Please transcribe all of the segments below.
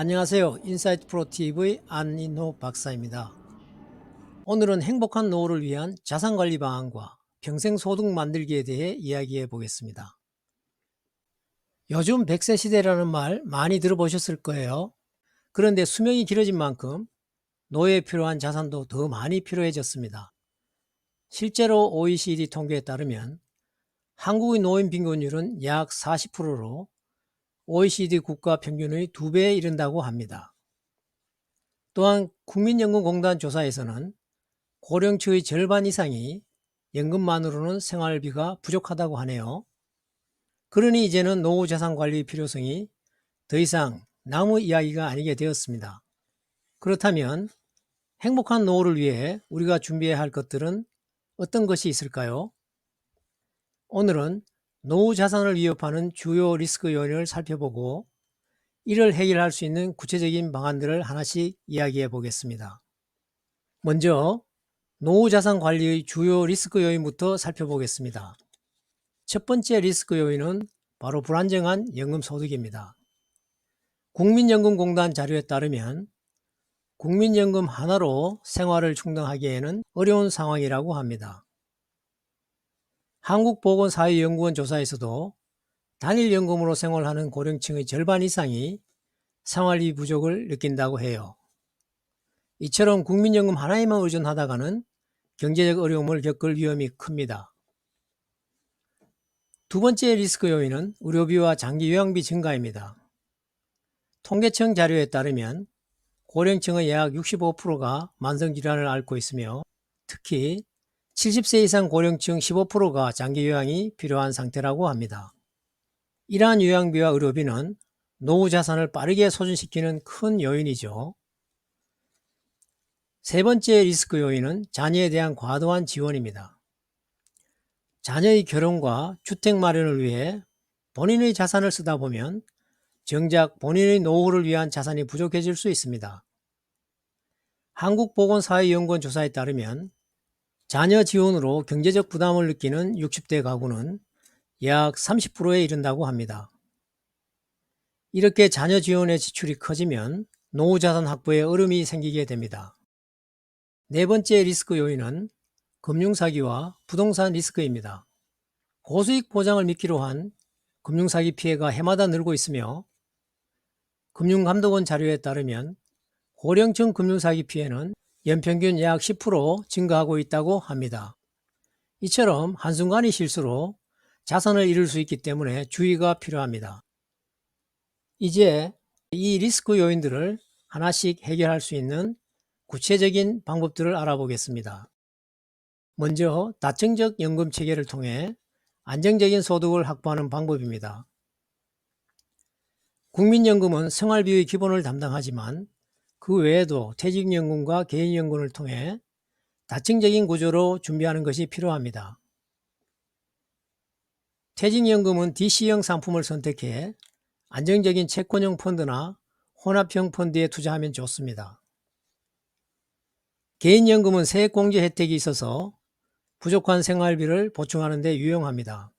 안녕하세요. 인사이트 프로TV 안인호 박사입니다. 오늘은 행복한 노후를 위한 자산관리 방안과 평생소득 만들기에 대해 이야기해 보겠습니다. 요즘 100세 시대라는 말 많이 들어보셨을 거예요. 그런데 수명이 길어진 만큼 노후에 필요한 자산도 더 많이 필요해졌습니다. 실제로 OECD 통계에 따르면 한국의 노인 빈곤율은 약 40%로 OECD 국가 평균의 2배에 이른다고 합니다. 또한 국민연금공단 조사에서는 고령층의 절반 이상이 연금만으로는 생활비가 부족하다고 하네요. 그러니 이제는 노후 자산 관리 필요성이 더 이상 나무 이야기가 아니게 되었습니다. 그렇다면 행복한 노후를 위해 우리가 준비해야 할 것들은 어떤 것이 있을까요? 오늘은 노후 자산을 위협하는 주요 리스크 요인을 살펴보고 이를 해결할 수 있는 구체적인 방안들을 하나씩 이야기해 보겠습니다. 먼저 노후 자산 관리의 주요 리스크 요인부터 살펴보겠습니다. 첫 번째 리스크 요인은 바로 불안정한 연금 소득입니다. 국민연금공단 자료에 따르면 국민연금 하나로 생활을 충당하기에는 어려운 상황이라고 합니다. 한국보건사회연구원 조사에서도 단일연금으로 생활하는 고령층의 절반 이상이 생활비 부족을 느낀다고 해요. 이처럼 국민연금 하나에만 의존하다가는 경제적 어려움을 겪을 위험이 큽니다. 두 번째 리스크 요인은 의료비와 장기 요양비 증가입니다. 통계청 자료에 따르면 고령층의 약 65%가 만성질환을 앓고 있으며 특히 70세 이상 고령층 15%가 장기 요양이 필요한 상태라고 합니다. 이러한 요양비와 의료비는 노후 자산을 빠르게 소진시키는 큰 요인이죠. 세 번째 리스크 요인은 자녀에 대한 과도한 지원입니다. 자녀의 결혼과 주택 마련을 위해 본인의 자산을 쓰다 보면 정작 본인의 노후를 위한 자산이 부족해질 수 있습니다. 한국보건사회연구원 조사에 따르면 자녀 지원으로 경제적 부담을 느끼는 60대 가구는 약 30%에 이른다고 합니다. 이렇게 자녀 지원의 지출이 커지면 노후 자산 확보에 어려움이 생기게 됩니다. 네 번째 리스크 요인은 금융사기와 부동산 리스크입니다. 고수익 보장을 미끼로 한 금융사기 피해가 해마다 늘고 있으며 금융감독원 자료에 따르면 고령층 금융사기 피해는 연평균 약 10% 증가하고 있다고 합니다. 이처럼 한순간의 실수로 자산을 잃을 수 있기 때문에 주의가 필요합니다. 이제 이 리스크 요인들을 하나씩 해결할 수 있는 구체적인 방법들을 알아보겠습니다. 먼저 다층적 연금 체계를 통해 안정적인 소득을 확보하는 방법입니다. 국민연금은 생활비의 기본을 담당하지만 그 외에도 퇴직연금과 개인연금을 통해 다층적인 구조로 준비하는 것이 필요합니다. 퇴직연금은 DC형 상품을 선택해 안정적인 채권형 펀드나 혼합형 펀드에 투자하면 좋습니다. 개인연금은 세액공제 혜택이 있어서 부족한 생활비를 보충하는 데 유용합니다.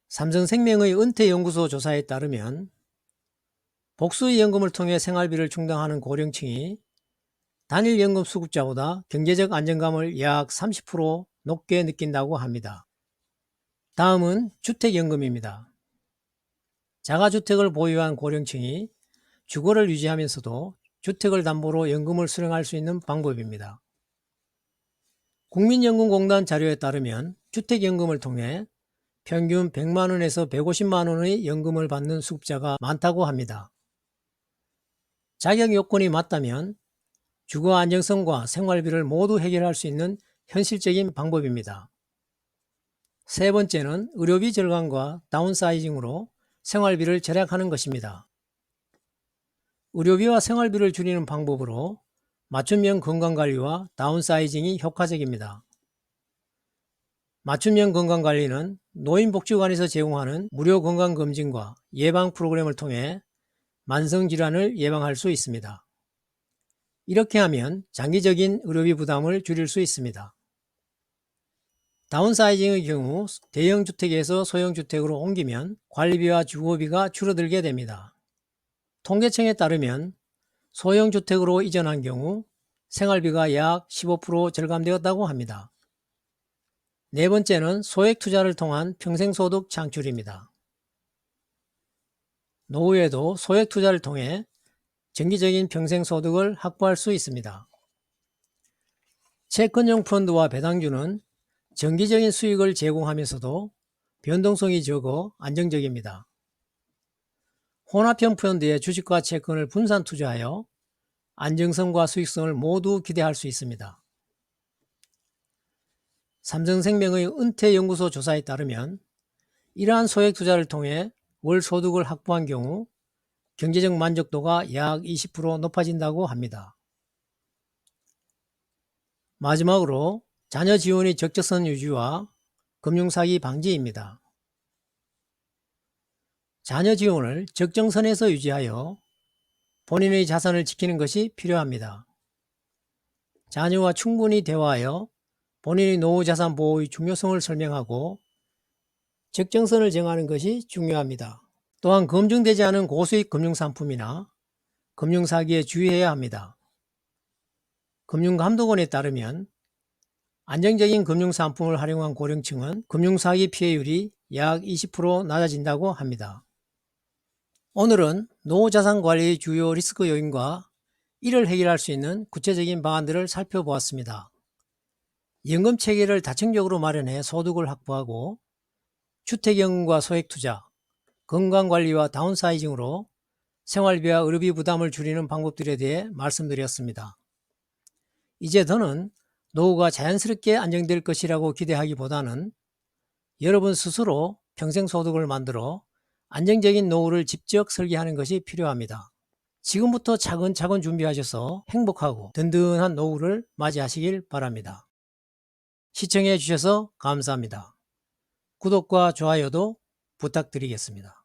삼성생명의 은퇴연구소 조사에 따르면 복수의 연금을 통해 생활비를 충당하는 고령층이 단일연금 수급자보다 경제적 안정감을 약 30% 높게 느낀다고 합니다. 다음은 주택연금입니다. 자가주택을 보유한 고령층이 주거를 유지하면서도 주택을 담보로 연금을 수령할 수 있는 방법입니다. 국민연금공단 자료에 따르면 주택연금을 통해 평균 100만원에서 150만원의 연금을 받는 수급자가 많다고 합니다. 자격 요건이 맞다면 주거 안정성과 생활비를 모두 해결할 수 있는 현실적인 방법입니다. 세 번째는 의료비 절감과 다운사이징으로 생활비를 절약하는 것입니다. 의료비와 생활비를 줄이는 방법으로 맞춤형 건강관리와 다운사이징이 효과적입니다. 맞춤형 건강관리는 노인복지관에서 제공하는 무료 건강검진과 예방 프로그램을 통해 만성질환을 예방할 수 있습니다. 이렇게 하면 장기적인 의료비 부담을 줄일 수 있습니다. 다운사이징의 경우 대형주택에서 소형주택으로 옮기면 관리비와 주거비가 줄어들게 됩니다. 통계청에 따르면 소형 주택으로 이전한 경우 생활비가 약 15% 절감되었다고 합니다. 네 번째는 소액 투자를 통한 평생소득 창출입니다. 노후에도 소액 투자를 통해 정기적인 평생소득을 확보할 수 있습니다. 채권형 펀드와 배당주는 정기적인 수익을 제공하면서도 변동성이 적어 안정적입니다. 혼합형 펀드에 주식과 채권을 분산 투자하여 안정성과 수익성을 모두 기대할 수 있습니다. 삼성생명의 은퇴연구소 조사에 따르면 이러한 소액 투자를 통해 월 소득을 확보한 경우 경제적 만족도가 약 20% 높아진다고 합니다. 마지막으로 자녀 지원의 적정선 유지와 금융사기 방지입니다. 자녀 지원을 적정선에서 유지하여 본인의 자산을 지키는 것이 필요합니다. 자녀와 충분히 대화하여 본인의 노후 자산 보호의 중요성을 설명하고 적정선을 정하는 것이 중요합니다. 또한 검증되지 않은 고수익 금융상품이나 금융사기에 주의해야 합니다. 금융감독원에 따르면 안정적인 금융상품을 활용한 고령층은 금융사기 피해율이 약 20% 낮아진다고 합니다. 오늘은 노후자산 관리의 주요 리스크 요인과 이를 해결할 수 있는 구체적인 방안들을 살펴보았습니다. 연금체계를 다층적으로 마련해 소득을 확보하고 주택연금과 소액투자, 건강관리와 다운사이징으로 생활비와 의료비 부담을 줄이는 방법들에 대해 말씀드렸습니다. 이제 더는 노후가 자연스럽게 안정될 것이라고 기대하기보다는 여러분 스스로 평생소득을 만들어 안정적인 노후를 직접 설계하는 것이 필요합니다. 지금부터 차근차근 준비하셔서 행복하고 든든한 노후를 맞이하시길 바랍니다. 시청해 주셔서 감사합니다. 구독과 좋아요도 부탁드리겠습니다.